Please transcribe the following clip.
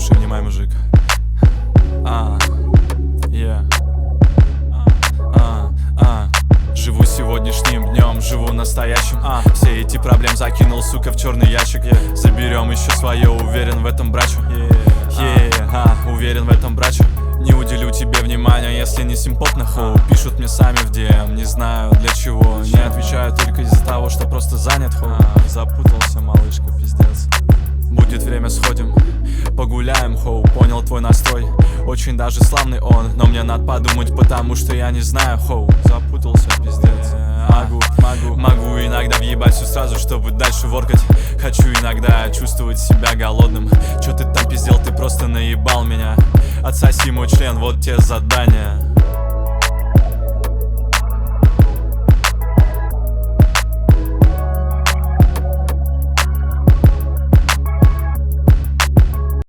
Слушай, внимай, мужик. Живу сегодняшним днем, живу настоящим. Все эти проблемы закинул, сука, в черный ящик. Заберем еще свое, уверен в этом, брачу. Уверен в этом, брачу. Не уделю тебе внимания, если не симпоп на хоу. Пишут мне сами в DM, не знаю для чего. Не отвечаю только из-за того, что просто занят, хоу. Запутался, малышка, пиздец. Будет время, сходим, погуляем, хоу. Понял твой настрой, очень даже славный он. Но мне надо подумать, потому что я не знаю, хоу. Запутался, пиздец. Могу иногда въебать все сразу, чтобы дальше воркать. Хочу иногда чувствовать себя голодным. Чё ты там пиздел, ты просто наебал меня. Отсоси мой член, вот те задания.